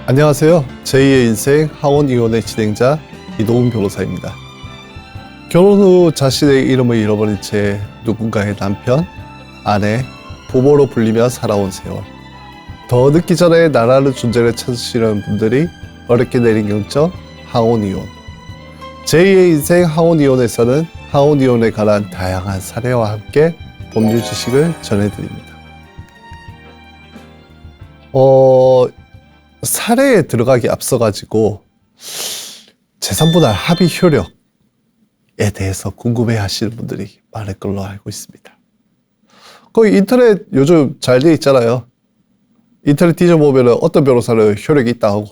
안녕하세요. 제2의 인생 하원이혼의 진행자 이동훈 변호사입니다. 결혼 후 자신의 이름을 잃어버린 채 누군가의 남편, 아내, 부모로 불리며 살아온 세월. 더 늦기 전에 나라는 존재를 찾으시는 분들이 어렵게 내린 결정, 하원이혼. 제2의 인생 하원이혼에서는 하원이혼에 관한 다양한 사례와 함께 법률 지식을 전해드립니다. 사례에 들어가기 앞서가지고 재산분할 합의 효력에 대해서 궁금해 하시는 분들이 많을 걸로 알고 있습니다. 거의 인터넷 요즘 잘 돼 있잖아요. 인터넷 뒤져보면 어떤 변호사는 효력이 있다 하고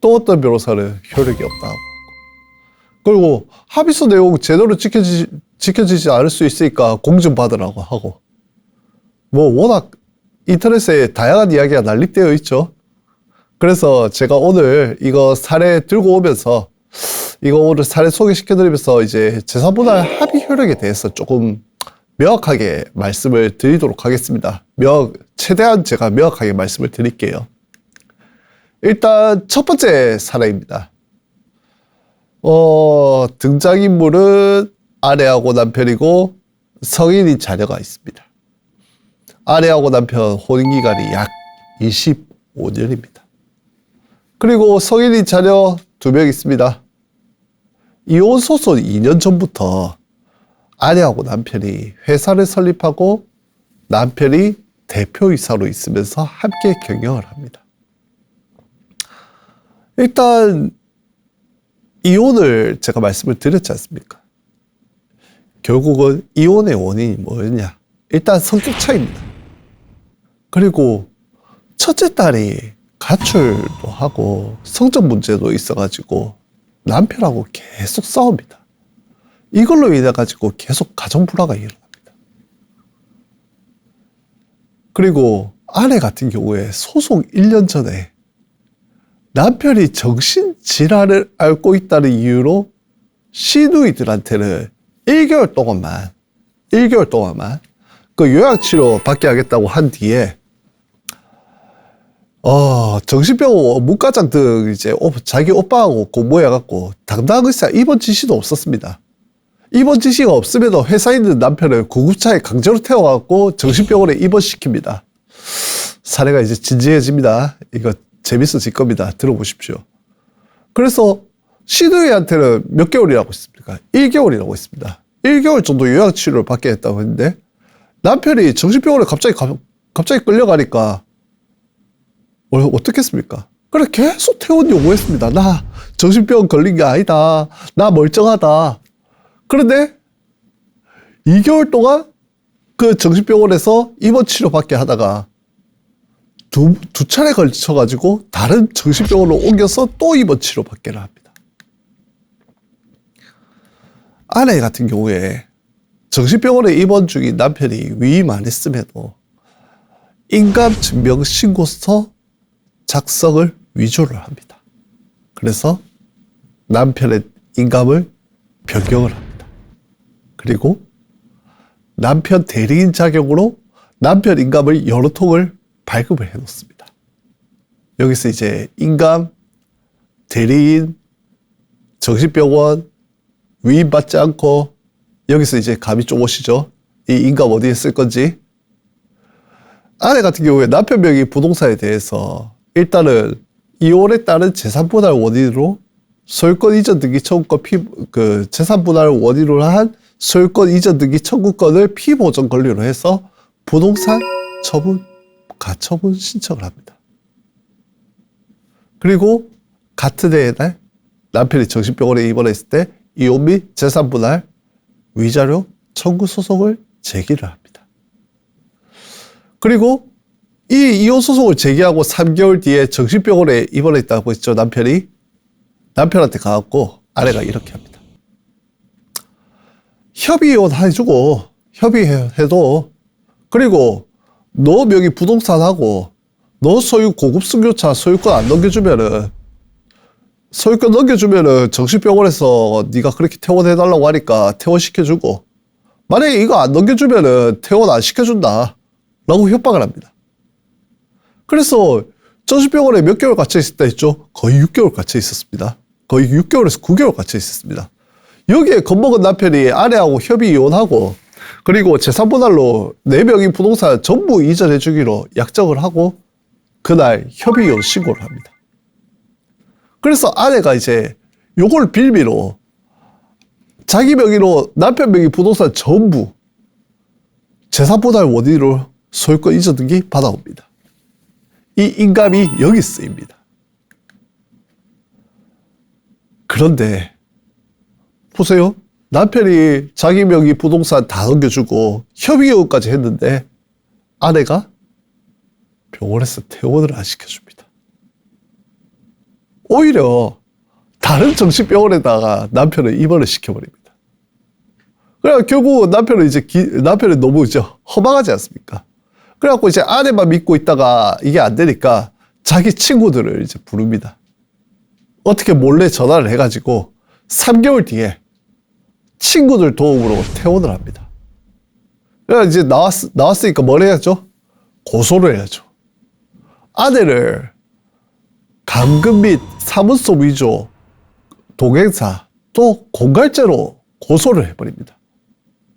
또 어떤 변호사는 효력이 없다 하고, 그리고 합의서 내용 제대로 지켜지지 않을 수 있으니까 공증받으라고 하고, 뭐 워낙 인터넷에 다양한 이야기가 난립되어 있죠. 그래서 제가 오늘 이거 사례 들고 오면서 이거 오늘 사례 소개시켜드리면서 이제 재산분할 합의 효력에 대해서 조금 명확하게 말씀을 드리도록 하겠습니다. 최대한 제가 명확하게 말씀을 드릴게요. 일단 첫 번째 사례입니다. 등장인물은 아내하고 남편이고 성인인 자녀가 있습니다. 아내하고 남편 혼인기간이 약 25년입니다. 그리고 성인인 자녀 2명 있습니다. 이혼 소송 2년 전부터 아내하고 남편이 회사를 설립하고 남편이 대표이사로 있으면서 함께 경영을 합니다. 일단 이혼을 제가 말씀을 드렸지 않습니까? 결국은 이혼의 원인이 뭐였냐? 일단 성격 차이입니다. 그리고 첫째 딸이 가출도 하고 성적 문제도 있어가지고 남편하고 계속 싸웁니다. 이걸로 인해 가지고 계속 가정 불화가 일어납니다. 그리고 아내 같은 경우에 소송 1년 전에 남편이 정신질환을 앓고 있다는 이유로 시누이들한테는 1개월 동안만 그 요양치료 받게 하겠다고 한 뒤에 정신병원 문과장 등 이제 자기 오빠하고 공모해갖고 당당한 글쎄 입원 지시도 없었습니다. 입원 지시가 없음에도 회사에 있는 남편을 구급차에 강제로 태워갖고 정신병원에 입원시킵니다. 사례가 이제 진지해집니다. 이거 재밌어질 겁니다. 들어보십시오. 그래서 시누이한테는 몇 개월이라고 했습니까? 1개월이라고 했습니다. 1개월 정도 요양치료를 받게 했다고 했는데 남편이 정신병원에 갑자기 끌려가니까 어떻게 했습니까? 그래 계속 퇴원 요구했습니다. 나 정신병 걸린 게 아니다. 나 멀쩡하다. 그런데 2개월 동안 그 정신병원에서 입원 치료 받게 하다가 두 차례 걸쳐가지고 다른 정신병원으로 옮겨서 또 입원 치료 받게를 합니다. 아내 같은 경우에 정신병원에 입원 중인 남편이 위임 안 했음에도 인감증명신고서 작성을 위조를 합니다. 그래서 남편의 인감을 변경을 합니다. 그리고 남편 대리인 자격으로 남편 인감을 여러 통을 발급을 해 놓습니다. 여기서 이제 인감, 대리인, 정신병원 위임받지 않고 여기서 이제 감이 좀 오시죠? 이 인감 어디에 쓸 건지. 아내 같은 경우에 남편 명의 부동산에 대해서 일단은 이혼에 따른 재산분할 원인으로 소유권 이전 등기 청구권 재산분할 원인으로 한 소유권 이전 등기 청구권을 피보전 권리로 해서 부동산 처분, 가처분 신청을 합니다. 그리고 같은 해에 날 남편이 정신병원에 입원했을 때 이혼 및 재산분할 위자료 청구 소송을 제기를 합니다. 그리고 이 이혼 소송을 제기하고 3개월 뒤에 정신병원에 입원했다고 했죠. 남편한테 가갖고 아내가 이렇게 합니다. 협의 이혼해주고 협의해도, 그리고 너 명의 부동산하고 너 소유 고급 승용차 소유권 안 넘겨주면은 정신병원에서 네가 그렇게 퇴원해달라고 하니까 퇴원시켜주고, 만약에 이거 안 넘겨주면은 퇴원 안 시켜준다 라고 협박을 합니다. 그래서 정신병원에 몇 개월 갇혀 있었다 했죠? 거의 6개월 갇혀 있었습니다. 거의 6개월에서 9개월 갇혀 있었습니다. 여기에 겁먹은 남편이 아내하고 협의 이혼하고 그리고 재산분할로 4명이 부동산 전부 이전해 주기로 약정을 하고 그날 협의 이혼 신고를 합니다. 그래서 아내가 이제 요걸 빌미로 자기 명의로 남편 명의 부동산 전부 재산분할 원인으로 소유권 이전 등기 받아옵니다. 이 인감이 여기 쓰입니다. 그런데 보세요. 남편이 자기 명의 부동산 다 넘겨주고 협의혼까지 했는데 아내가 병원에서 퇴원을 안 시켜줍니다. 오히려 다른 정신병원에다가 남편을 입원을 시켜버립니다. 그래 결국 남편은 남편은 너무 허망하지 않습니까? 그래갖고 이제 아내만 믿고 있다가 이게 안 되니까 자기 친구들을 이제 부릅니다. 어떻게 몰래 전화를 해가지고 3개월 뒤에 친구들 도움으로 퇴원을 합니다. 그래서 이제 나왔으니까 뭘 해야죠? 고소를 해야죠. 아내를 감금 및 사문서 위조, 동행사, 또 공갈죄로 고소를 해버립니다.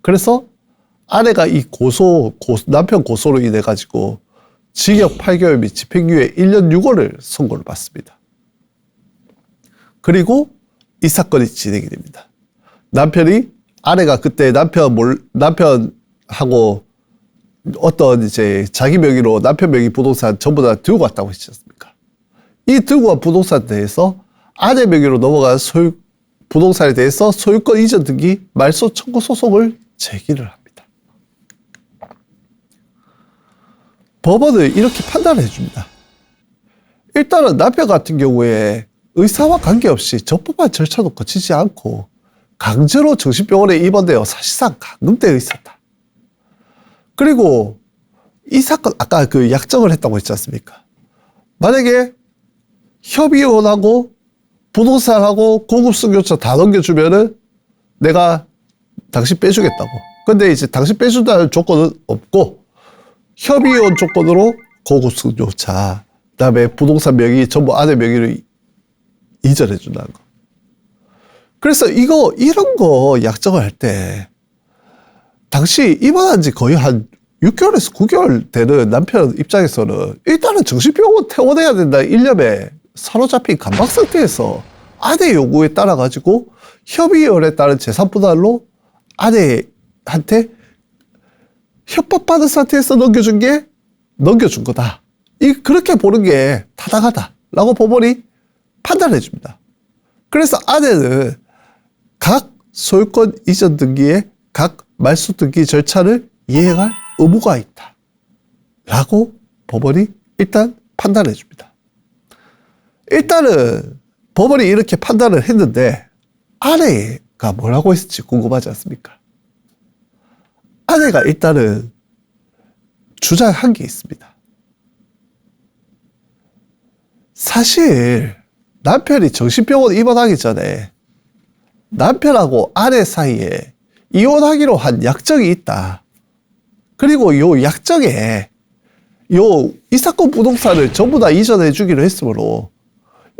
그래서 아내가 이 남편 고소로 인해 가지고 징역 8개월 및 집행유예 1년 6월을 선고를 받습니다. 그리고 이 사건이 진행이 됩니다. 남편이 아내가 그때 남편하고 어떤 이제 자기 명의로 남편 명의 부동산 전부 다 들고 왔다고 했지 않습니까? 이 들고 온 부동산에 대해서 아내 명의로 넘어간 부동산에 대해서 소유권 이전 등기 말소 청구 소송을 제기를 합니다. 법원은 이렇게 판단을 해줍니다. 일단은 남편 같은 경우에 의사와 관계없이 적법한 절차도 거치지 않고 강제로 정신병원에 입원되어 사실상 감금되어 있었다. 그리고 이 사건 아까 그 약정을 했다고 했지 않습니까? 만약에 협의혼하고 부동산하고 고급 승용차 다 넘겨주면은 내가 당신 빼주겠다고. 근데 이제 당신 빼준다는 조건은 없고 협의혼 조건으로 고급 승용차, 그다음에 부동산 명의 전부 아내 명의로 이전해 준다는 거. 그래서 이런 거 약정을 할 때 당시 입원한 지 거의 한 6개월에서 9개월 되는 남편 입장에서는 일단은 정신병원 퇴원해야 된다 일념에 사로잡힌 감박 상태에서 아내 요구에 따라 가지고 협의혼에 따른 재산분할로 아내한테 협박받은 상태에서 넘겨준 거다. 그렇게 보는 게 타당하다라고 법원이 판단해 줍니다. 그래서 아내는 각 소유권 이전 등기에 각 말소 등기 절차를 이행할 의무가 있다. 라고 법원이 일단 판단해 줍니다. 일단은 법원이 이렇게 판단을 했는데 아내가 뭐라고 했을지 궁금하지 않습니까? 아내가 일단은 주장한 게 있습니다. 사실 남편이 정신병원 입원하기 전에 남편하고 아내 사이에 이혼하기로 한 약정이 있다. 그리고 요 약정에 이 사건 부동산을 전부 다 이전해 주기로 했으므로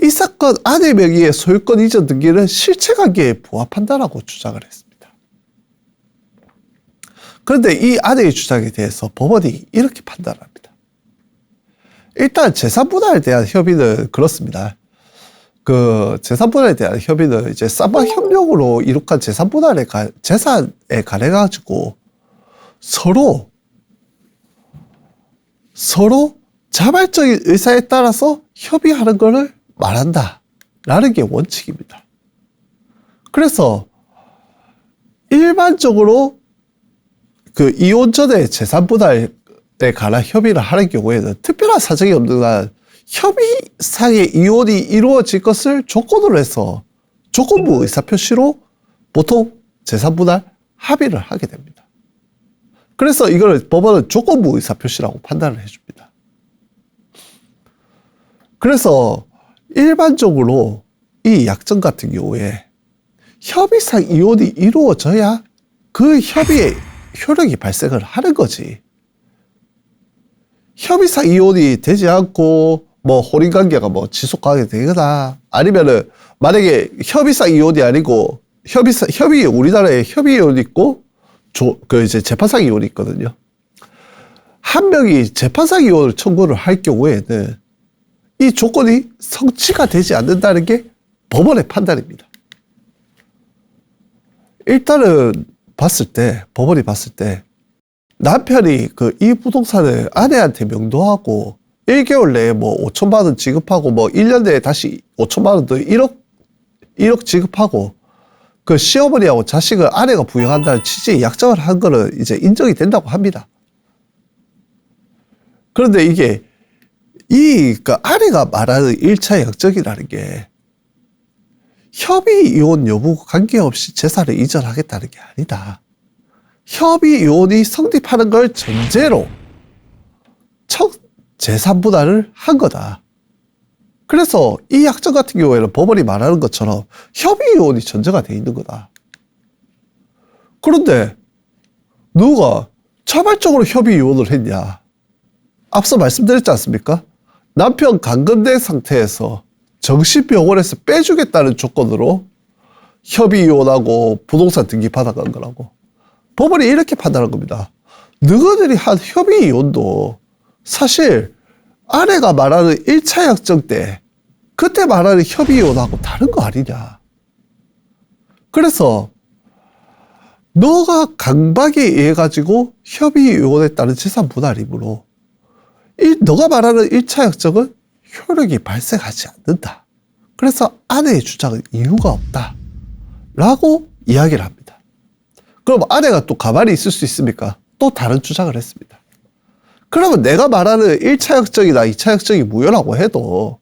이 사건 아내 명의의 소유권 이전 등기는 실체관계에 부합한다라고 주장을 했습니다. 그런데 이 아내의 주장에 대해서 법원이 이렇게 판단합니다. 일단 재산분할에 대한 협의는 그렇습니다. 그 재산분할에 대한 협의는 이제 쌍방협력으로 이룩한 재산분할에 재산에 관해 가지고 서로 자발적인 의사에 따라서 협의하는 것을 말한다라는 게 원칙입니다. 그래서 일반적으로 그 이혼 전에 재산분할에 관한 협의를 하는 경우에는 특별한 사정이 없는 한 협의상의 이혼이 이루어질 것을 조건으로 해서 조건부 의사표시로 보통 재산분할 합의를 하게 됩니다. 그래서 이걸 법원은 조건부 의사표시라고 판단을 해줍니다. 그래서 일반적으로 이 약정 같은 경우에 협의상 이혼이 이루어져야 그 협의의 효력이 발생을 하는 거지. 협의상 이혼이 되지 않고 뭐 혼인 관계가 뭐 지속하게 되거나 아니면은 만약에 협의상 이혼이 아니고 협의 우리나라에 협의 이혼이 있고 그 이제 재판상 이혼이 있거든요. 한 명이 재판상 이혼을 청구를 할 경우에는 이 조건이 성취가 되지 않는다는 게 법원의 판단입니다. 일단은 법원이 봤을 때 남편이 이 부동산을 아내한테 명도하고 1개월 내에 뭐 5천만 원 지급하고 뭐 1년 내에 다시 5천만 원 더 1억 지급하고 그 시어머니하고 자식을 아내가 부양한다는 취지의 약정을 한 거는 이제 인정이 된다고 합니다. 그런데 이게 그 아내가 말하는 1차 약정이라는 게 협의 이혼 여부 관계없이 재산을 이전하겠다는 게 아니다. 협의 이혼이 성립하는 걸 전제로 재산 분할을 한 거다. 그래서 이 약정 같은 경우에는 법원이 말하는 것처럼 협의 이혼이 전제가 돼 있는 거다. 그런데 누가 자발적으로 협의 이혼을 했냐? 앞서 말씀드렸지 않습니까? 남편 감금된 상태에서 정신병원에서 빼주겠다는 조건으로 협의 이혼하고 부동산 등기 받아간 거라고. 법원이 이렇게 판단한 겁니다. 너희들이 한 협의 이혼도 사실 아내가 말하는 1차 약정 때 그때 말하는 협의 이혼하고 다른 거 아니냐. 그래서 너가 강박에 의해 가지고 협의 이혼했다는 재산 분할이므로 너가 말하는 1차 약정은 효력이 발생하지 않는다. 그래서 아내의 주장은 이유가 없다. 라고 이야기를 합니다. 그럼 아내가 또 가만히 있을 수 있습니까? 또 다른 주장을 했습니다. 그러면 내가 말하는 1차 약정이나 2차 약정이 무효라고 해도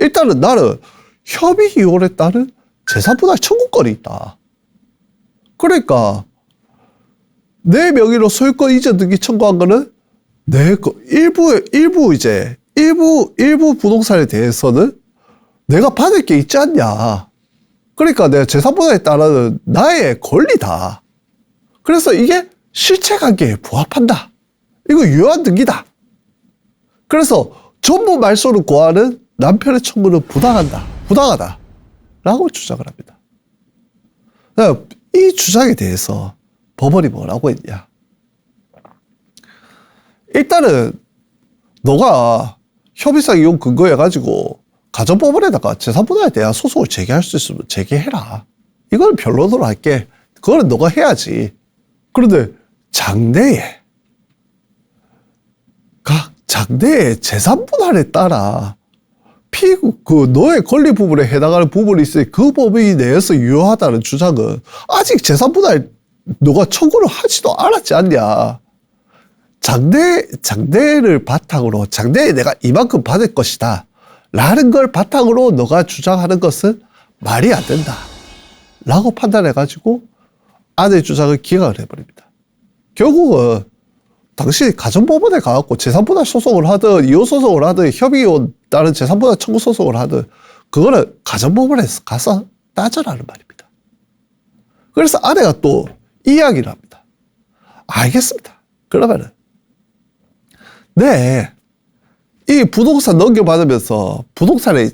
일단은 나는 협의 이혼에 따른 재산분할 청구권이 있다. 그러니까 내 명의로 소유권 이전 등기 청구한 거는 일부 부동산에 대해서는 내가 받을 게 있지 않냐. 그러니까 내가 재산분할에 따른 나의 권리다. 그래서 이게 실체관계에 부합한다. 이거 유효한 등기다. 그래서 전부 말소를 고하는 남편의 청구는 부당하다. 라고 주장을 합니다. 이 주장에 대해서 법원이 뭐라고 했냐. 일단은 너가 협의상 이혼 근거해가지고 가정법원에다가 재산분할에 대한 소송을 제기할 수 있으면 제기해라. 이걸 변론으로 할게. 그거는 너가 해야지. 그런데 장래에 재산분할에 따라 너의 권리 부분에 해당하는 부분이 있으니 그 범위 내에서 유효하다는 주장은 아직 재산분할 너가 청구를 하지도 않았지 않냐. 장래를 바탕으로 장래에 내가 이만큼 받을 것이다 라는 걸 바탕으로 너가 주장하는 것은 말이 안 된다 라고 판단해가지고 아내의 주장을 기각을 해버립니다. 결국은 당신이 가정법원에 가갖고 재산분할 소송을 하든 이혼 소송을 하든 협의이혼 다른 재산분할 청구 소송을 하든 그거는 가정법원에 가서 따져라는 말입니다. 그래서 아내가 또 이야기를 합니다. 알겠습니다. 그러면은 이 부동산 넘겨받으면서 부동산에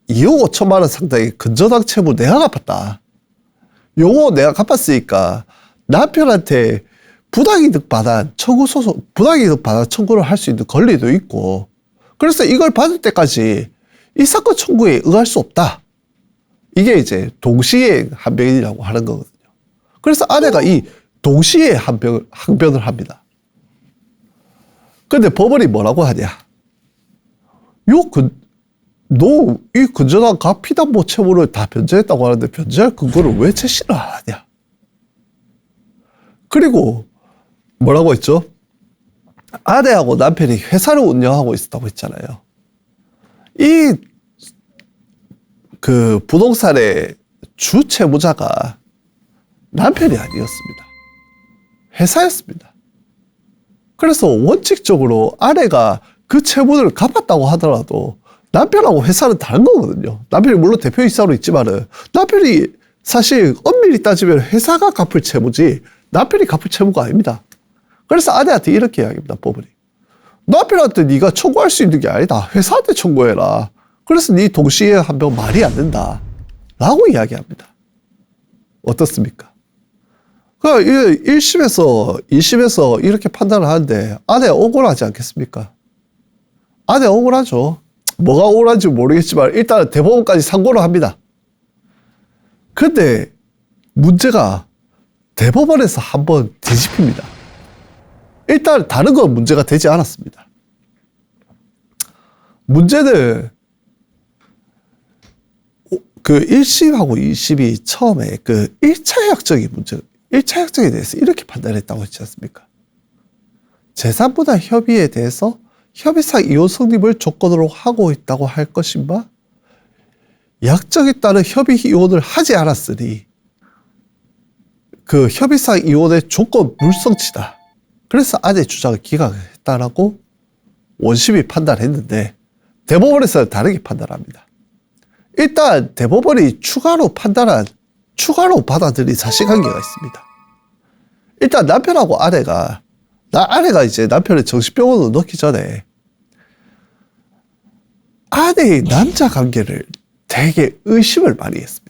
2억 5천만 원 상당의 근저당 채무 내가 갚았다. 요거 내가 갚았으니까 남편한테 부당이득 반환 청구를 할 수 있는 권리도 있고, 그래서 이걸 받을 때까지 이 사건 청구에 응할 수 없다. 이게 이제 동시에 항변이라고 하는 거거든요. 그래서 아내가 이 동시에 항변을 합니다. 근데 법원이 뭐라고 하냐. 너 이 근저당 가피담보 채무를 다 변제했다고 하는데 변제할 근거를 왜 제시를 안 하냐. 그리고 뭐라고 했죠? 아내하고 남편이 회사를 운영하고 있었다고 했잖아요. 그 부동산의 주 채무자가 남편이 아니었습니다. 회사였습니다. 그래서 원칙적으로 아내가 그 채무를 갚았다고 하더라도 남편하고 회사는 다른 거거든요. 남편이 물론 대표이사로 있지만은 남편이 사실 엄밀히 따지면 회사가 갚을 채무지 남편이 갚을 채무가 아닙니다. 그래서 아내한테 이렇게 이야기합니다. 법원이. 남편한테 네가 청구할 수 있는 게 아니다. 회사한테 청구해라. 그래서 네 동시에 하면 말이 안 된다. 라고 이야기합니다. 어떻습니까? 그러니까 1심에서 2심에서 이렇게 판단을 하는데 아내 억울하지 않겠습니까? 아내 억울하죠. 뭐가 억울한지 모르겠지만 일단 대법원까지 상고를 합니다. 근데 문제가 대법원에서 한번 뒤집힙니다. 일단 다른 건 문제가 되지 않았습니다. 문제는 그 1심하고 2심이 처음에 그 1차 약정의 문제, 1차 약정에 대해서 이렇게 판단했다고 했지 않습니까? 재산분할 협의에 대해서 협의상 이혼 성립을 조건으로 하고 있다고 할 것인가? 약정에 따른 협의 이혼을 하지 않았으니 그 협의상 이혼의 조건 불성치다. 그래서 아내 주장을 기각했다라고 원심이 판단했는데 대법원에서는 다르게 판단합니다. 일단 대법원이 추가로 받아들인 사실관계가 있습니다. 일단 남편하고 아내가 이제 남편을 정신병원으로 넣기 전에 아내의 남자 관계를 되게 의심을 많이 했습니다.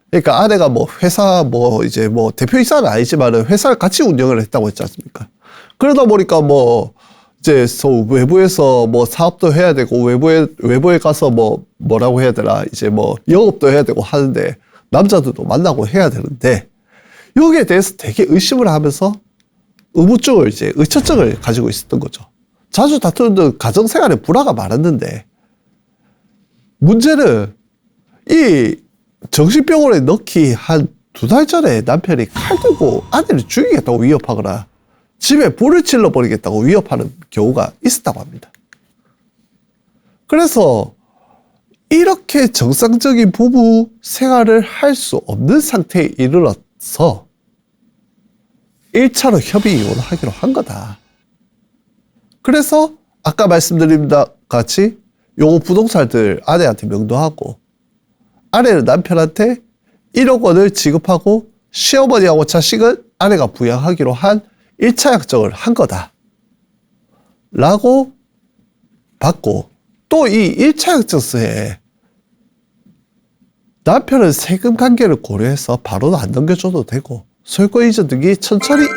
그러니까 아내가 뭐 회사 이제 대표이사는 아니지만은 회사를 같이 운영을 했다고 했지 않습니까? 그러다 보니까 이제 외부에서 사업도 해야 되고 외부에 가서 뭐라고 해야 되나 이제 영업도 해야 되고 하는데 남자들도 만나고 해야 되는데 여기에 대해서 되게 의심을 하면서 의처증을 가지고 있었던 거죠. 자주 다투는 가정생활에 불화가 많았는데 문제는 이 정신병원에 넣기 한 2달 전에 남편이 칼 들고 아내를 죽이겠다고 위협하거나 집에 불을 질러버리겠다고 위협하는 경우가 있었다고 합니다. 그래서 이렇게 정상적인 부부 생활을 할 수 없는 상태에 이르러서 1차로 협의 이혼을 하기로 한 거다. 그래서 아까 말씀드린 같이 요거 부동산들 아내한테 명도하고 아내는 남편한테 1억 원을 지급하고 시어머니하고 자식은 아내가 부양하기로 한 1차 약정을 한 거다. 라고 받고 또 이 1차 약정서에 남편은 세금 관계를 고려해서 바로는 안 넘겨줘도 되고 소유권 이전 등이 천천히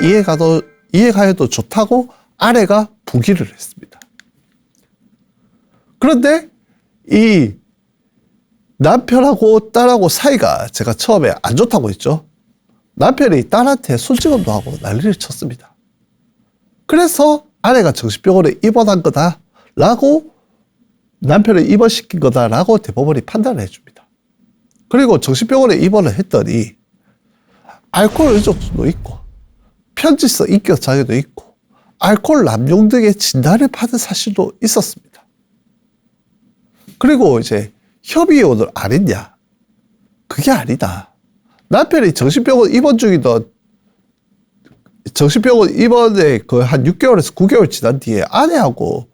이해가해도 좋다고 아내가 부기를 했습니다. 그런데 이 남편하고 딸하고 사이가 제가 처음에 안 좋다고 했죠. 남편이 딸한테 손찌검도 하고 난리를 쳤습니다. 그래서 아내가 정신병원에 입원한 거다라고 남편을 입원시킨 거다라고 대법원이 판단을 해줍니다. 그리고 정신병원에 입원을 했더니 알코올 의존도 있고 편지성 인격 장애도 있고 알코올 남용 등의 진단을 받은 사실도 있었습니다. 그리고 이제 협의 이혼을 안 했냐? 그게 아니다. 남편이 정신병원 입원에 한 6개월에서 9개월 지난 뒤에 아내하고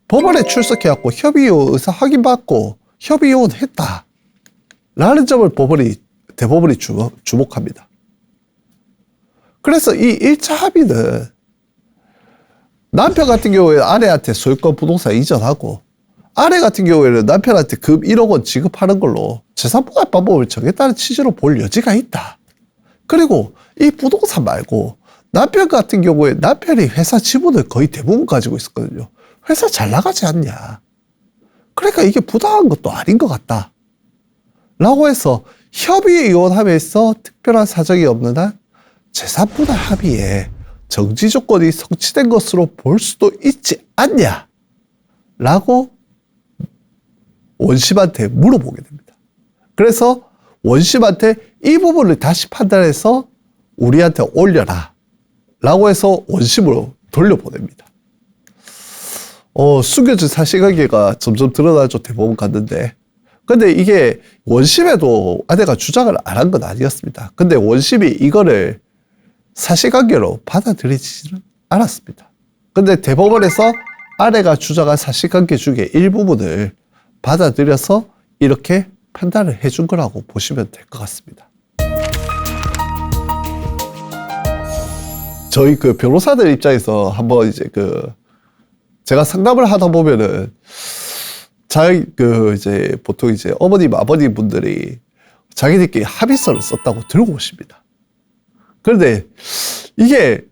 법원에 출석해갖고 협의 이혼 의사 확인받고 협의 이혼 했다. 라는 점을 대법원이 주목합니다. 그래서 이 1차 합의는 남편 같은 경우에 아내한테 소유권 부동산 이전하고 아내 같은 경우에는 남편한테 금 1억 원 지급하는 걸로 재산분할 방법을 정했다는 취지로 볼 여지가 있다. 그리고 이 부동산 말고 남편 같은 경우에 남편이 회사 지분을 거의 대부분 가지고 있었거든요. 회사 잘 나가지 않냐. 그러니까 이게 부당한 것도 아닌 것 같다. 라고 해서 협의 이혼함에서 특별한 사정이 없는 한 재산분할 합의에 정지 조건이 성취된 것으로 볼 수도 있지 않냐. 라고 원심한테 물어보게 됩니다. 그래서 원심한테 이 부분을 다시 판단해서 우리한테 올려라. 라고 해서 원심으로 돌려보냅니다. 숨겨진 사실관계가 점점 드러나죠. 대법원 갔는데. 근데 이게 원심에도 아내가 주장을 안 한 건 아니었습니다. 근데 원심이 이거를 사실관계로 받아들이지는 않았습니다. 근데 대법원에서 아내가 주장한 사실관계 중에 일부분을 받아들여서 이렇게 판단을 해준 거라고 보시면 될 것 같습니다. 저희 그 변호사들 입장에서 한번 이제 제가 상담을 하다 보면은 이제 보통 이제 어머님, 아버님 분들이 자기들끼리 합의서를 썼다고 들고 오십니다. 그런데 이게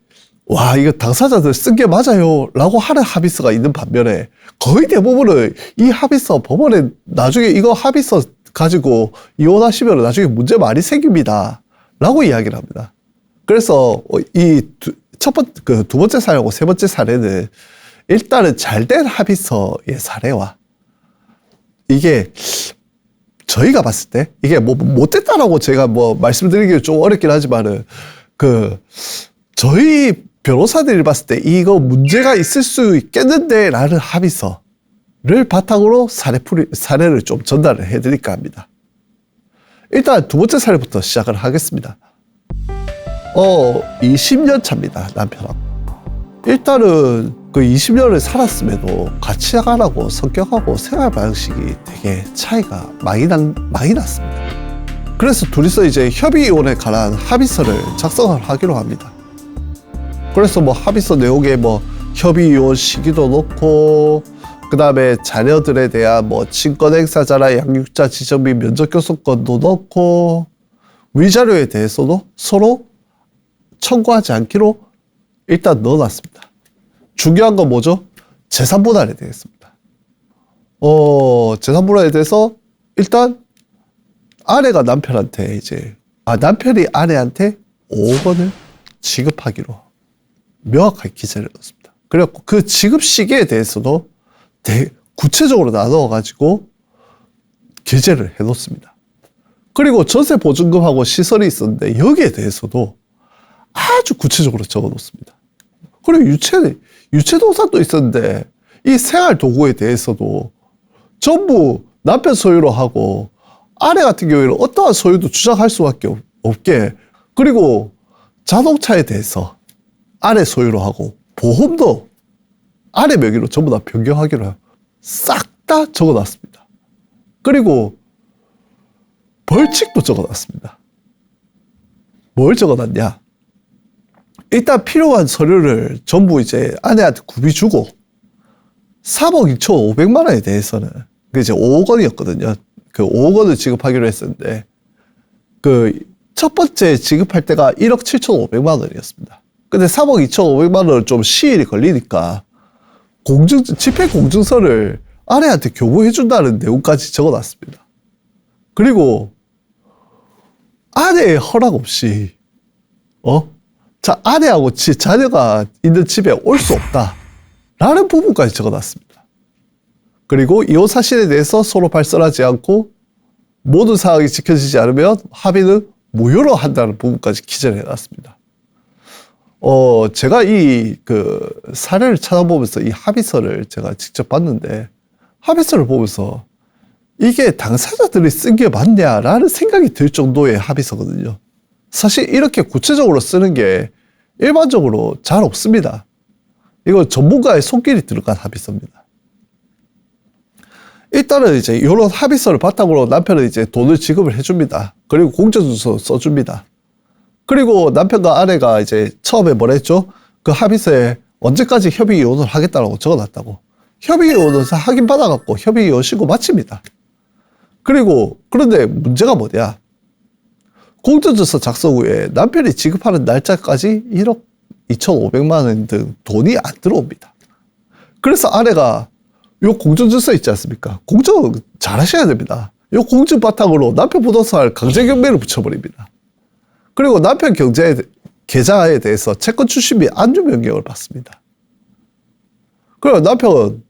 이거 당사자들 쓴 게 맞아요 라고 하는 합의서가 있는 반면에 거의 대부분은 이 합의서 법원에 나중에 이거 합의서 가지고 이혼하시면 나중에 문제 많이 생깁니다 라고 이야기를 합니다. 그래서 두 번째 사례하고 세 번째 사례는 일단은 잘된 합의서의 사례와 이게 저희가 봤을 때 이게 뭐 못됐다라고 제가 뭐 말씀드리기 좀 어렵긴 하지만은 저희 변호사들이 봤을 때 이거 문제가 있을 수 있겠는데 라는 합의서를 바탕으로 사례를 좀 전달을 해드릴까 합니다. 일단 두 번째 사례부터 시작을 하겠습니다. 20년 차입니다, 남편하고. 일단은 그 20년을 살았음에도 같이 생활하고 성격하고 생활 방식이 되게 차이가 많이 났습니다. 그래서 둘이서 이제 협의 이혼에 관한 합의서를 작성을 하기로 합니다. 그래서 뭐 합의서 내용에 뭐 협의 이혼 시기도 넣고 그 다음에 자녀들에 대한 뭐 친권 행사자나 양육자 지정 및 면접 교섭권도 넣고 위자료에 대해서도 서로 청구하지 않기로 일단 넣어놨습니다. 중요한 건 뭐죠? 재산분할에 대해서입니다. 재산분할에 대해서 일단 아내가 남편한테 남편이 아내한테 5억 원을 지급하기로 명확하게 기재를 넣었습니다. 그래갖고 그 지급 시기에 대해서도 구체적으로 나눠가지고 기재를 해놓습니다. 그리고 전세 보증금하고 시설이 있었는데 여기에 대해서도 아주 구체적으로 적어놓습니다. 그리고 유체동산도 있었는데 이 생활 도구에 대해서도 전부 남편 소유로 하고 아내 같은 경우에는 어떠한 소유도 주장할 수밖에 없게 그리고 자동차에 대해서 아내 소유로 하고 보험도 아내 명의로 전부 다 변경하기로 싹 다 적어놨습니다. 그리고 벌칙도 적어놨습니다. 뭘 적어놨냐? 일단 필요한 서류를 전부 이제 아내한테 구비 주고 3억 2,500만 원에 대해서는 그 이제 5억 원이었거든요. 그 5억 원을 지급하기로 했었는데 그 첫 번째 지급할 때가 1억 7,500만 원이었습니다. 근데 3억 2,500만 원은 좀 시일이 걸리니까 집행 공증서를 아내한테 교부해 준다는 내용까지 적어놨습니다. 그리고 아내의 허락 없이 아내하고 자녀가 있는 집에 올 수 없다 라는 부분까지 적어놨습니다. 그리고 이혼 사실에 대해서 서로 발설하지 않고 모든 사항이 지켜지지 않으면 합의는 무효로 한다는 부분까지 기재를 해놨습니다. 제가 사례를 찾아보면서 이 합의서를 제가 직접 봤는데 합의서를 보면서 이게 당사자들이 쓴 게 맞냐라는 생각이 들 정도의 합의서거든요. 사실 이렇게 구체적으로 쓰는 게 일반적으로 잘 없습니다. 이거 전문가의 손길이 들어간 합의서입니다. 일단은 이제 이런 합의서를 바탕으로 남편은 이제 돈을 지급을 해줍니다. 그리고 공제주소 써줍니다. 그리고 남편과 아내가 이제 처음에 뭐랬죠? 그 합의서에 언제까지 협의 이혼을 하겠다고 적어놨다고. 협의 이혼을 확인받아갖고 협의 이혼 신고 마칩니다. 그런데 문제가 뭐냐? 공제주소 작성 후에 남편이 지급하는 날짜까지 1억 2,500만 원 등 돈이 안 들어옵니다. 그래서 아내가 요 공제주소 있지 않습니까? 공증 잘 하셔야 됩니다. 요 공증 바탕으로 남편 부동산을 강제 경매를 붙여버립니다. 그리고 남편 계좌에 대해서 채권 출신 및 안주 변경을 받습니다. 그리고 남편은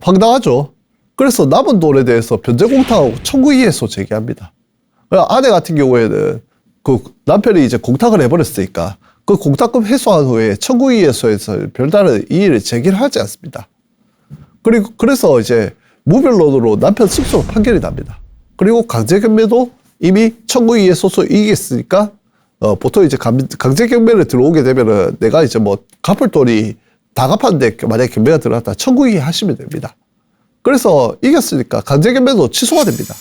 황당하죠. 그래서 남은 돈에 대해서 변제 공탁하고 청구 이해소 제기합니다. 아내 같은 경우에는 그 남편이 이제 공탁을 해버렸으니까 그 공탁금 회수한 후에 청구 이해소에서 별다른 이의를 제기를 하지 않습니다. 그래서 이제 무변론으로 남편 승소로 판결이 납니다. 그리고 강제경매도 이미 청구 이해 소송 이기겠으니까 보통 이제 강제경매를 들어오게 되면은 내가 이제 뭐 갚을 돈이 다 갚았는데 만약에 경매가 들어갔다 청구 이해 하시면 됩니다. 그래서 이겼으니까 강제경매도 취소가 됩니다.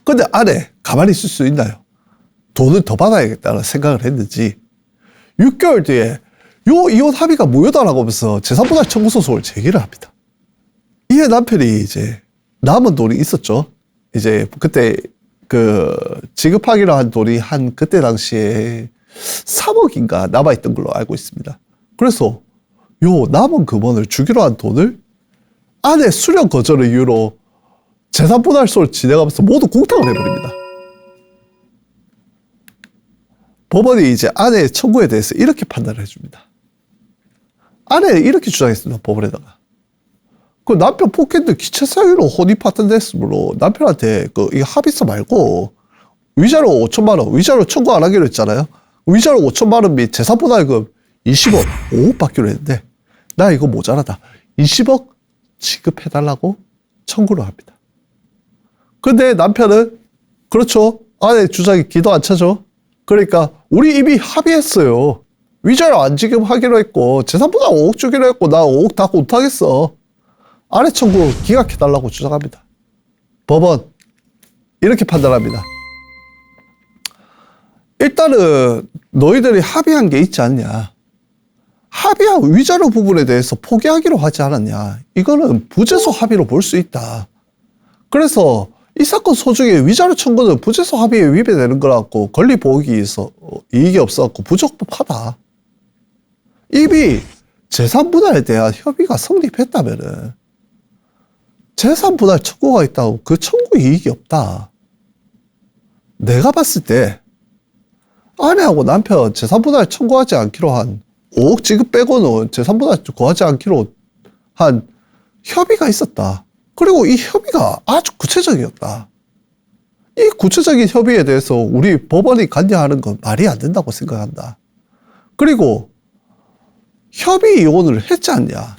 근데 아내 가만히 있을 수 있나요? 돈을 더 받아야겠다는 생각을 했는지 6개월 뒤에 요 이혼 합의가 무효다라고 하면서 재산분할 청구 소송을 제기를 합니다. 이에 남편이 이제 남은 돈이 있었죠. 이제 그때 그 지급하기로 한 돈이 한 그때 당시에 3억인가 남아있던 걸로 알고 있습니다. 그래서 요 남은 금원을 주기로 한 돈을 아내 수령 거절을 이유로 재산분할소를 진행하면서 모두 공탁을 해버립니다. 법원이 이제 아내의 청구에 대해서 이렇게 판단을 해줍니다. 아내는 이렇게 주장했습니다. 법원에다가. 그 남편 폭행도 기체 사유로 혼이 파탄됐으므로 남편한테 이 합의서 말고 위자료 5천만 원, 위자료 청구 안 하기로 했잖아요. 위자료 5천만 원 및 재산분할금 20억, 5억 받기로 했는데 나 이거 모자라다. 20억 지급해달라고 청구를 합니다. 근데 남편은 그렇죠. 아내 주장이 기도 안 차죠. 그러니까 우리 이미 합의했어요. 위자료 안 지급하기로 했고 재산분할 5억 주기로 했고 나 5억 다 못하겠어. 아내 청구 기각해달라고 주장합니다. 법원 이렇게 판단합니다. 일단은 너희들이 합의한 게 있지 않냐. 합의한 위자료 부분에 대해서 포기하기로 하지 않았냐. 이거는 부재소 합의로 볼 수 있다. 그래서 이 사건 소중에 위자료 청구는 부재소 합의에 위배되는 거라고 권리보호기 있어 이익이 없어갖고 부적법하다. 이미 재산분할에 대한 협의가 성립했다면은 재산분할 청구가 있다고 그 청구 이익이 없다. 내가 봤을 때 아내하고 남편 재산분할 청구하지 않기로 한 5억 지급 빼고는 재산분할 구하지 않기로 한 협의가 있었다. 그리고 이 협의가 아주 구체적이었다. 이 구체적인 협의에 대해서 우리 법원이 관여하는 건 말이 안 된다고 생각한다. 그리고 협의 이혼을 했지 않냐.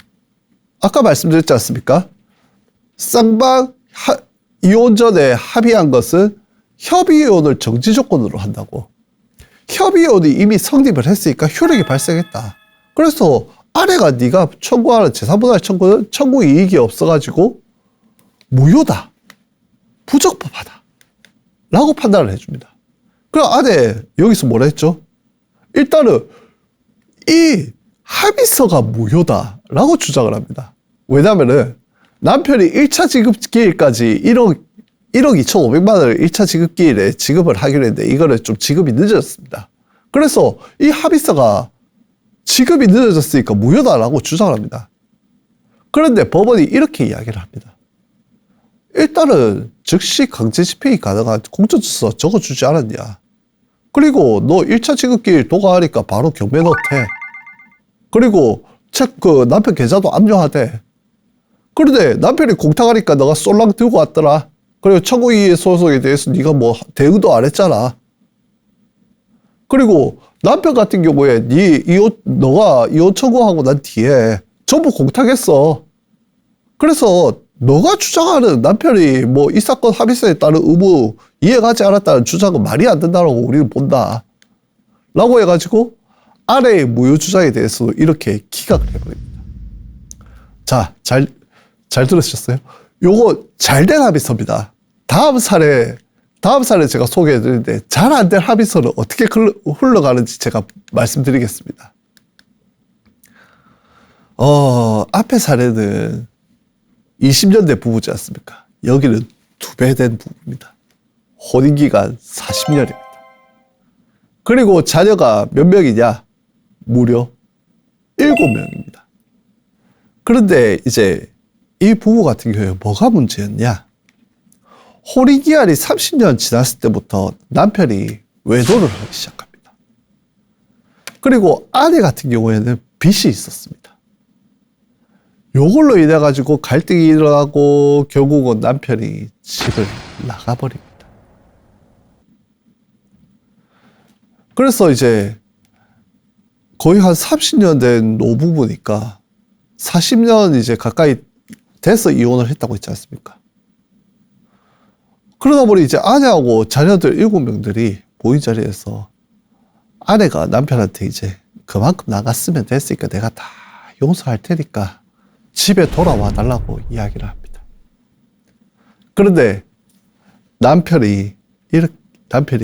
아까 말씀드렸지 않습니까? 쌍방 이혼 전에 합의한 것은 협의 이혼을 정지 조건으로 한다고. 협의 이혼이 이미 성립을 했으니까 효력이 발생했다. 그래서 아내가 네가 청구하는 재산분할 청구는 청구 이익이 없어가지고 무효다. 부적법하다. 라고 판단을 해줍니다. 그럼 아내 여기서 뭐라 했죠? 일단은 이 합의서가 무효다. 라고 주장을 합니다. 왜냐면은 남편이 1차 지급기일까지 1억 2,500만 원을 1차 지급기일에 지급을 하기로 했는데 이거를 좀 지급이 늦어졌습니다. 그래서 이 합의서가 지급이 늦어졌으니까 무효다라고 주장을 합니다. 그런데 법원이 이렇게 이야기를 합니다. 일단은 즉시 강제 집행이 가능한 공천주소 적어주지 않았냐. 그리고 너 1차 지급기일 도과하니까 바로 경매 넣대. 그리고 남편 계좌도 압류하대. 그런데 남편이 공탁하니까 너가 쏠랑 들고 왔더라. 그리고 청구이의 소송에 대해서 네가 뭐 대응도 안 했잖아. 그리고 남편 같은 경우에 너가 이혼 청구하고 난 뒤에 전부 공탁했어. 그래서 너가 주장하는 남편이 뭐 이 사건 합의서에 따른 의무 이해가지 않았다는 주장은 말이 안 된다고 우리는 본다. 라고 해가지고 아내의 무효 주장에 대해서 이렇게 기각을 해버립니다. 자, 잘 들으셨어요? 요거 잘된 합의서입니다. 다음 사례 제가 소개해드리는데 잘 안 된 합의서는 어떻게 흘러가는지 제가 말씀드리겠습니다. 앞에 사례는 20년대 부부지 않습니까? 여기는 2배 된 부부입니다. 혼인기간 40년입니다. 그리고 자녀가 몇 명이냐? 무려 7명입니다. 그런데 이제 이 부부 같은 경우에 뭐가 문제였냐? 혼인기한이 30년 지났을 때부터 남편이 외도를 하기 시작합니다. 그리고 아내 같은 경우에는 빚이 있었습니다. 요걸로 인해 가지고 갈등이 일어나고 결국은 남편이 집을 나가버립니다. 그래서 이제 거의 한 30년 된 노부부니까 40년 이제 가까이 돼서 이혼을 했다고 했지 않습니까? 그러다 보니 이제 아내하고 자녀들 7명들이 모인 자리에서 아내가 남편한테 이제 그만큼 나갔으면 됐으니까 내가 다 용서할 테니까 집에 돌아와 달라고 이야기를 합니다. 그런데 남편이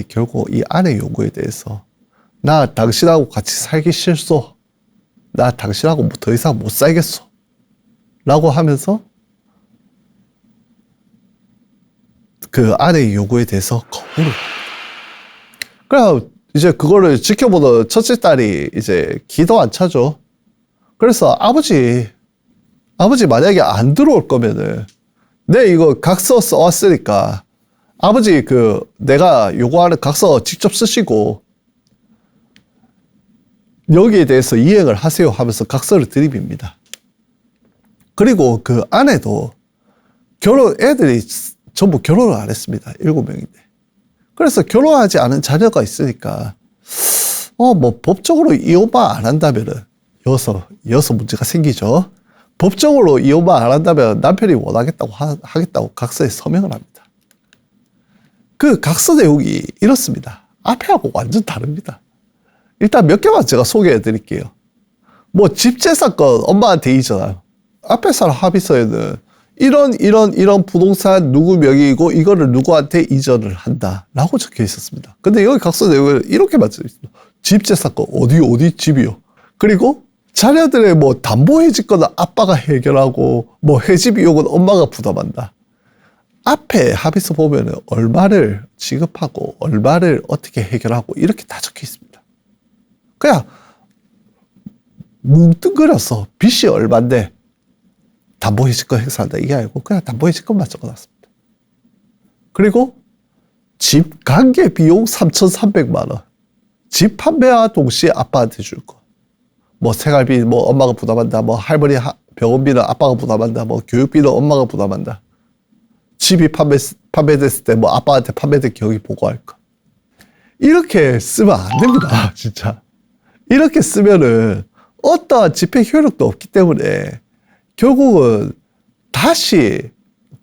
결국 이 아내 요구에 대해서 나 당신하고 같이 살기 싫소 나 당신하고 뭐 더 이상 못 살겠어. 라고 하면서 그 아내의 요구에 대해서 거부를 합니다. 그래 이제 그거를 지켜보던 첫째 딸이 이제 기도 안 차죠. 그래서 아버지 만약에 안 들어올 거면은 내 이거 각서 써왔으니까 아버지 내가 요구하는 각서 직접 쓰시고 여기에 대해서 이행을 하세요 하면서 각서를 드립니다. 그리고 그 아내도 애들이 전부 결혼을 안 했습니다. 7명인데. 그래서 결혼하지 않은 자녀가 있으니까, 뭐, 법적으로 이혼만 안 한다면은, 여서 문제가 생기죠. 법적으로 이혼만 안 한다면 남편이 원하겠다고 하겠다고 각서에 서명을 합니다. 그 각서 내용이 이렇습니다. 앞에하고 완전 다릅니다. 일단 몇 개만 제가 소개해 드릴게요. 뭐, 집재산권 엄마한테 이전하요. 앞에 살 합의서에는 이런 부동산 누구 명의이고 이거를 누구한테 이전을 한다 라고 적혀 있었습니다. 근데 여기 각서 내용을 이렇게만 적혀 있습니다. 집재산권 어디 집이요. 그리고 자녀들의 뭐 담보 해지권은 아빠가 해결하고 뭐 해지 비용은 엄마가 부담한다. 앞에 합의서 보면은 얼마를 지급하고 얼마를 어떻게 해결하고 이렇게 다 적혀 있습니다. 그냥 뭉뚱그려서 빚이 얼만데 담보해지권 행사한다 이게 아니고 그냥 담보해지권만 적어놨습니다. 그리고 집 관계 비용 3,300만 원. 집 판매와 동시에 아빠한테 줄 거. 뭐 생활비 뭐 엄마가 부담한다. 뭐 할머니 병원비는 아빠가 부담한다. 뭐 교육비는 엄마가 부담한다. 집이 판매됐을 때 뭐 아빠한테 판매된 경위 보고할 거. 이렇게 쓰면 안 됩니다. 진짜. 이렇게 쓰면은 어떠한 집행 효력도 없기 때문에 결국은 다시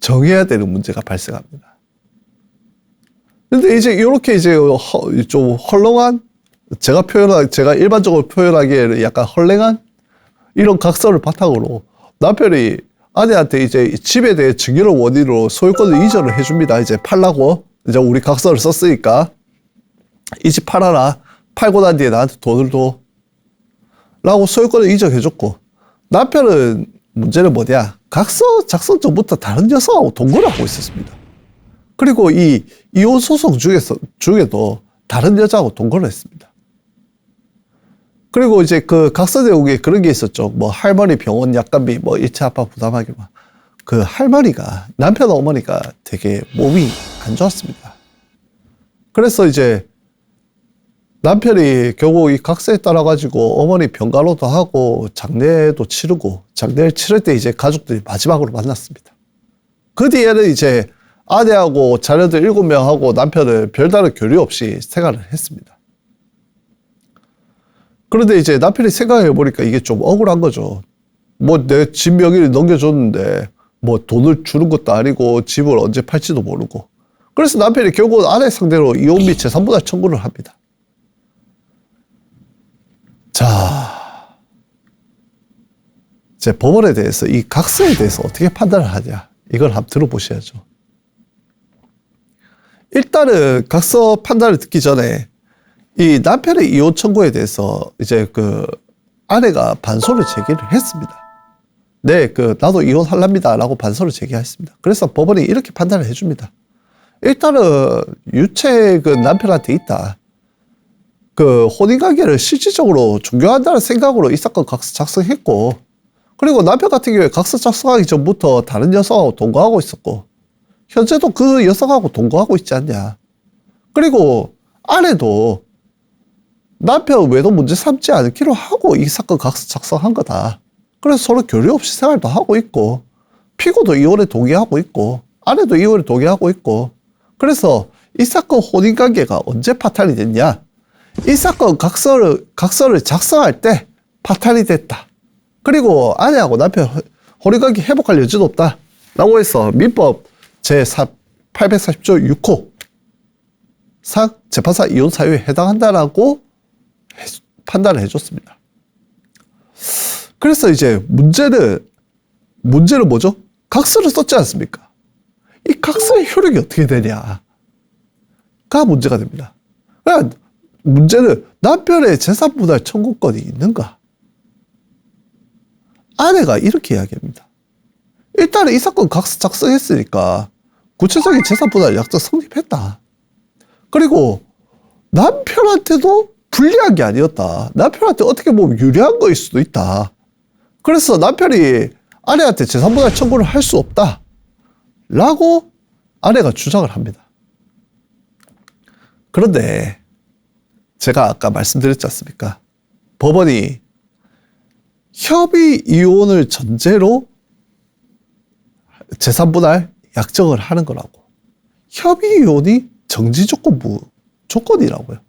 정해야 되는 문제가 발생합니다. 근데 이제 이렇게 이제 좀 헐렁한 제가 일반적으로 표현하기에는 약간 헐랭한 이런 각서를 바탕으로 남편이 아내한테 이제 집에 대해 증여를 원인으로 소유권을 이전을 해줍니다. 이제 팔라고 이제 우리 각서를 썼으니까 이 집 팔아라. 팔고 난 뒤에 나한테 돈을 줘. 라고 소유권을 이전해줬고 남편은 문제는 뭐냐? 각서 작성 전부터 다른 여성하고 동거를 하고 있었습니다. 그리고 이 이혼 소송 중에도 다른 여자하고 동거를 했습니다. 그리고 이제 그 각서 내용에 그런 게 있었죠. 뭐 할머니 병원 약간비 뭐 일체 아빠 부담하기 그 할머니가 남편 어머니가 되게 몸이 안 좋았습니다. 그래서 이제 남편이 결국 이 각서에 따라 가지고 어머니 병가로도 하고 장례도 치르고 장례를 치를 때 이제 가족들이 마지막으로 만났습니다. 그 뒤에는 이제 아내하고 자녀들 7명하고 남편은 별다른 교류 없이 생활을 했습니다. 그런데 이제 남편이 생각해 보니까 이게 좀 억울한 거죠. 뭐 내 집 명의를 넘겨줬는데 뭐 돈을 주는 것도 아니고 집을 언제 팔지도 모르고. 그래서 남편이 결국 아내 상대로 이혼 및 재산분할 청구를 합니다. 자, 이제 법원에 대해서 이 각서에 대해서 어떻게 판단을 하냐 이걸 한번 들어보셔야죠. 일단은 각서 판단을 듣기 전에 이 남편의 이혼 청구에 대해서 이제 그 아내가 반소를 제기를 했습니다. 네, 나도 이혼할랍니다 라고 반소를 제기했습니다. 그래서 법원이 이렇게 판단을 해줍니다. 일단은 유책은 남편한테 있다. 혼인관계를 실질적으로 종료한다는 생각으로 이 사건 각서 작성했고, 그리고 남편 같은 경우에 각서 작성하기 전부터 다른 여성하고 동거하고 있었고, 현재도 그 여성하고 동거하고 있지 않냐. 그리고 아내도 남편 외도 문제 삼지 않기로 하고 이 사건 각서 작성한 거다. 그래서 서로 교류 없이 생활도 하고 있고, 피고도 이혼에 동의하고 있고, 아내도 이혼에 동의하고 있고, 그래서 이 사건 혼인관계가 언제 파탄이 됐냐? 이 사건 각서를 작성할 때 파탄이 됐다. 그리고 아내하고 남편 혼인관계 회복할 여지도 없다. 라고 해서 민법 제840조 6호 상 재판상 이혼 사유에 해당한다라고 판단을 해줬습니다. 그래서 이제 문제는 뭐죠? 각서를 썼지 않습니까? 이 각서의 효력이 어떻게 되냐가 문제가 됩니다. 그러니까 문제는 남편의 재산분할 청구권이 있는가? 아내가 이렇게 이야기합니다. 일단은 이 사건 각서 작성했으니까 구체적인 재산분할 약정 성립했다. 그리고 남편한테도 불리한 게 아니었다. 남편한테 어떻게 보면 유리한 거일 수도 있다. 그래서 남편이 아내한테 재산분할 청구를 할 수 없다. 라고 아내가 주장을 합니다. 그런데 제가 아까 말씀드렸지 않습니까? 법원이 협의 이혼을 전제로 재산분할 약정을 하는 거라고. 협의 이혼이 정지 조건이라고요.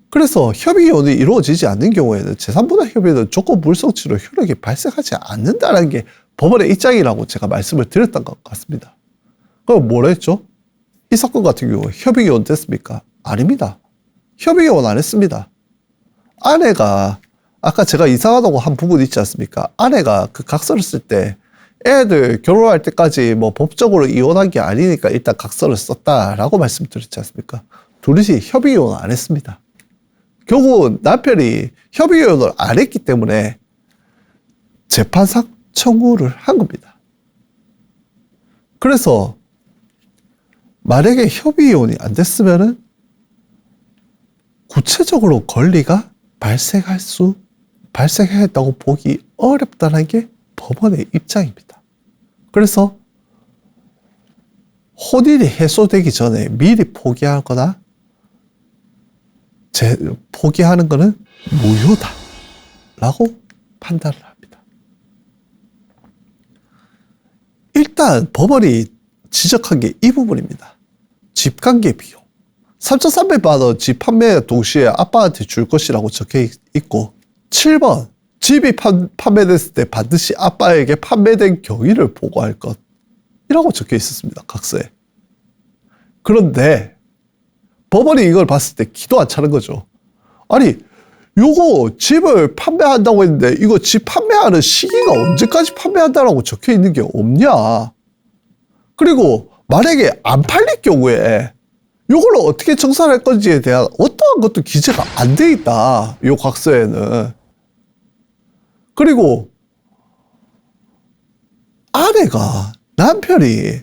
그래서 협의 이혼이 이루어지지 않는 경우에는 재산분할 협의는 조건 불성취로 효력이 발생하지 않는다는 게 법원의 입장이라고 제가 말씀을 드렸던 것 같습니다. 그럼 뭐라 했죠? 이 사건 같은 경우에 협의 이혼 됐습니까? 아닙니다. 협의 이혼 안 했습니다. 아내가 아까 제가 이상하다고 한 부분 있지 않습니까? 아내가 그 각서를 쓸 때 애들 결혼할 때까지 뭐 법적으로 이혼한 게 아니니까 일단 각서를 썼다라고 말씀드렸지 않습니까? 둘이 협의 이혼 안 했습니다. 결국은 남편이 협의 이혼을 안 했기 때문에 재판상 청구를 한 겁니다. 그래서 만약에 협의 이혼이 안 됐으면은 구체적으로 권리가 발생했다고 보기 어렵다는 게 법원의 입장입니다. 그래서 혼인이 해소되기 전에 미리 포기하거나 포기하는 것은 무효다라고 판단을 합니다. 일단 법원이 지적한 게 이 부분입니다. 집관계 비용. 3,300만 원 집 판매 동시에 아빠한테 줄 것이라고 적혀 있고 7번 집이 판매됐을 때 반드시 아빠에게 판매된 경위를 보고할 것이라고 적혀 있었습니다. 각서에. 그런데 법원이 이걸 봤을 때 기도 안 차는 거죠. 아니 요거 집을 판매한다고 했는데 이거 집 판매하는 시기가 언제까지 판매한다라고 적혀 있는 게 없냐. 그리고 만약에 안 팔릴 경우에 요걸 어떻게 청산할 건지에 대한 어떠한 것도 기재가 안 돼 있다. 요 각서에는. 그리고 남편이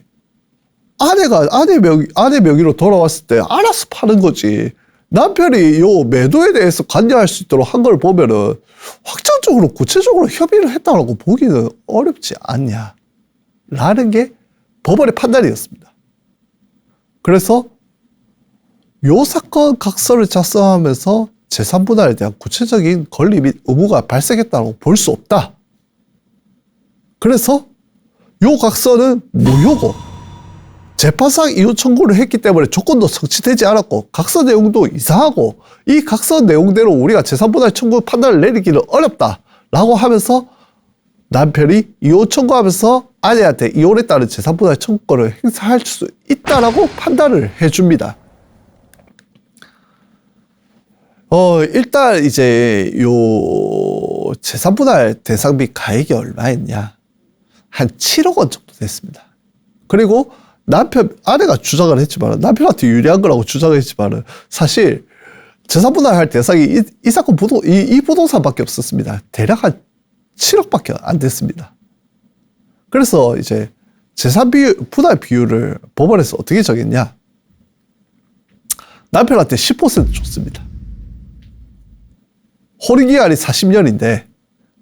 아내 명의로 돌아왔을 때 알아서 파는 거지. 남편이 요 매도에 대해서 관여할 수 있도록 한 걸 보면은 확정적으로 구체적으로 협의를 했다고 보기는 어렵지 않냐. 라는 게 법원의 판단이었습니다. 그래서 요 사건 각서를 작성하면서 재산분할에 대한 구체적인 권리 및 의무가 발생했다고 볼 수 없다. 그래서 요 각서는 무효고 재판상 이혼 청구를 했기 때문에 조건도 성취되지 않았고 각서 내용도 이상하고 이 각서 내용대로 우리가 재산분할 청구 판단을 내리기는 어렵다라고 하면서 남편이 이혼 청구하면서 아내한테 이혼에 따른 재산분할 청구권을 행사할 수 있다라고 판단을 해줍니다. 일단 이제 요 재산분할 대상비 가액이 얼마였냐? 한 7억 원 정도 됐습니다. 그리고 아내가 주장을 했지만 남편한테 유리한 거라고 주장을 했지만 사실 재산분할할 대상이 이 사건 이 부동산밖에 없었습니다. 대략 한 7억밖에 안 됐습니다. 그래서 이제 분할 비율을 법원에서 어떻게 정했냐? 남편한테 10% 줬습니다. 혼인기간이 40년인데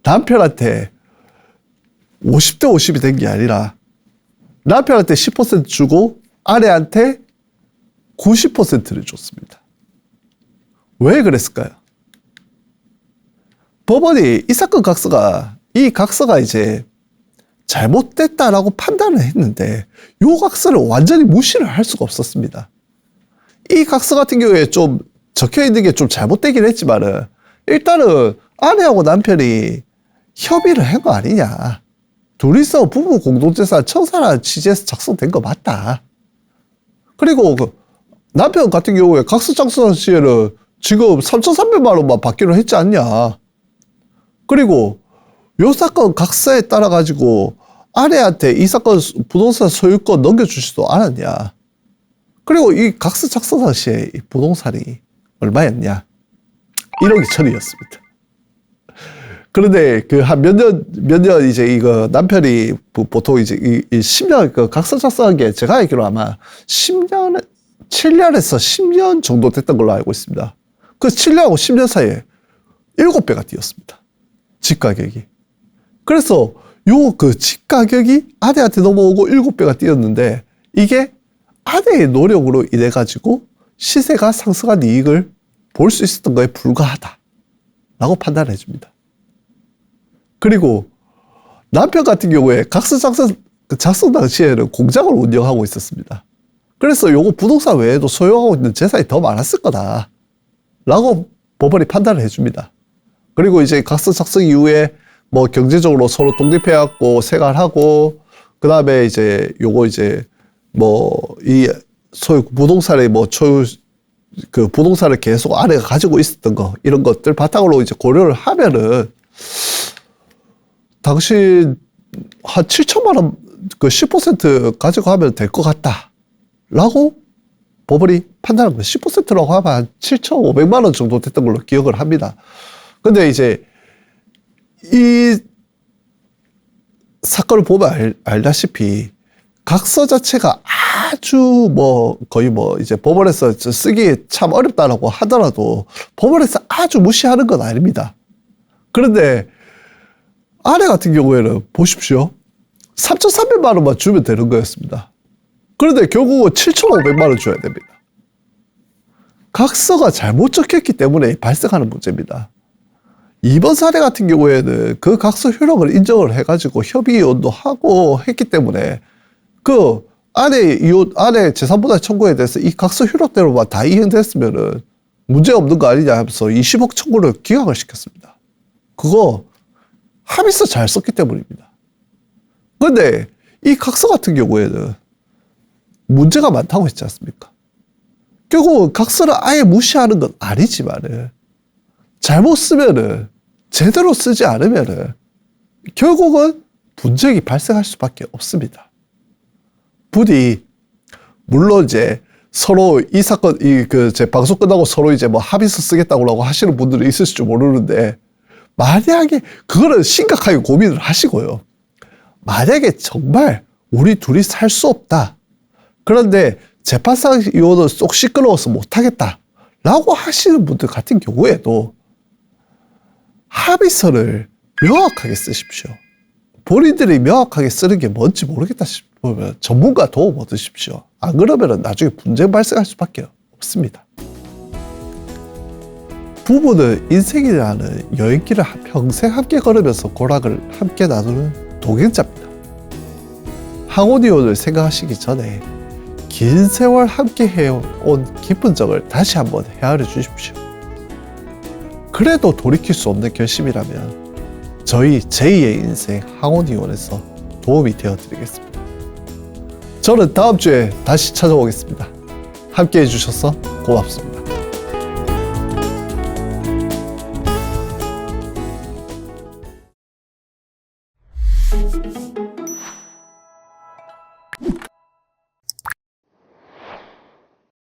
남편한테 50대 50이 된 게 아니라 남편한테 10% 주고 아내한테 90%를 줬습니다. 왜 그랬을까요? 법원이 이 각서가 이제 잘못됐다라고 판단을 했는데 이 각서를 완전히 무시를 할 수가 없었습니다. 이 각서 같은 경우에 좀 적혀 있는 게 좀 잘못되긴 했지만은 일단은 아내하고 남편이 협의를 한 거 아니냐. 둘이서 부부 공동재산 청산하는 취지에서 작성된 거 맞다. 그리고 남편 같은 경우에 각서 작성 시에는 지금 3,300만 원만 받기로 했지 않냐. 그리고 요 사건 각서에 따라 가지고 아내한테 이 사건 부동산 소유권 넘겨주지도 않았냐. 그리고 이 각서 작성 당시에 이 부동산이 얼마였냐. 1억 2천이었습니다. 그런데 그 한 몇 년 이제 이거 남편이 보통 이제 이 10년 그 각서 작성한 게 제가 알기로 아마 10년, 7년에서 10년 정도 됐던 걸로 알고 있습니다. 그 7년하고 10년 사이에 7배가 뛰었습니다. 집 가격이. 그래서 요 그 집 가격이 아내한테 넘어오고 7배가 뛰었는데 이게 아내의 노력으로 인해 가지고 시세가 상승한 이익을 볼 수 있었던 거에 불과하다라고 판단해 줍니다. 그리고 남편 같은 경우에 각서 작성 당시에는 공장을 운영하고 있었습니다. 그래서 요거 부동산 외에도 소유하고 있는 재산이 더 많았을 거다라고 법원이 판단을 해줍니다. 그리고 이제 각서 작성 이후에 뭐 경제적으로 서로 독립해갖고 생활하고 그 다음에 이제 요거 이제 뭐 이 소유 부동산의 뭐 소유 그 부동산을 계속 아내가 가지고 있었던 거 이런 것들 바탕으로 이제 고려를 하면은 당신 한 7천만 원 그 10% 가지고 하면 될 것 같다라고 법원이 판단한 거예요. 10%라고 하면 한 7,500만 원 정도 됐던 걸로 기억을 합니다. 근데 이제 이 사건을 보면 알다시피 각서 자체가 아주 뭐 거의 뭐 이제 법원에서 쓰기 참 어렵다라고 하더라도 법원에서 아주 무시하는 건 아닙니다. 그런데 아내 같은 경우에는 보십시오. 3,300만 원만 주면 되는 거였습니다. 그런데 결국은 7,500만 원 줘야 됩니다. 각서가 잘못 적혔기 때문에 발생하는 문제입니다. 이번 사례 같은 경우에는 그 각서 효력을 인정을 해가지고 협의이혼도 하고 했기 때문에 그 아내 재산분할 청구에 대해서 이 각서 효력대로만 다 이행됐으면은 문제 없는 거 아니냐 하면서 20억 청구를 기각을 시켰습니다. 그거 합의서 잘 썼기 때문입니다. 그런데 이 각서 같은 경우에는 문제가 많다고 했지 않습니까? 결국 각서를 아예 무시하는 건 아니지만은 잘못 쓰면은 제대로 쓰지 않으면은 결국은 분쟁이 발생할 수밖에 없습니다. 부디 물론 이제 서로 이 사건 제 방송 끝나고 서로 이제 뭐 합의서 쓰겠다고 하시는 분들이 있을지 모르는데 만약에 그거는 심각하게 고민을 하시고요. 만약에 정말 우리 둘이 살 수 없다. 그런데 재판상 이혼은 쏙 시끄러워서 못하겠다라고 하시는 분들 같은 경우에도 합의서를 명확하게 쓰십시오. 본인들이 명확하게 쓰는 게 뭔지 모르겠다 싶으면 전문가 도움 얻으십시오. 안 그러면 나중에 분쟁 발생할 수밖에 없습니다. 부부는 인생이라는 여행길을 평생 함께 걸으면서 고락을 함께 나누는 동행자입니다. 항혼이혼을 생각하시기 전에 긴 세월 함께 해온 깊은 정을 다시 한번 헤아려 주십시오. 그래도 돌이킬 수 없는 결심이라면 저희 제2의 인생 항혼이혼에서 도움이 되어드리겠습니다. 저는 다음 주에 다시 찾아오겠습니다. 함께 해주셔서 고맙습니다.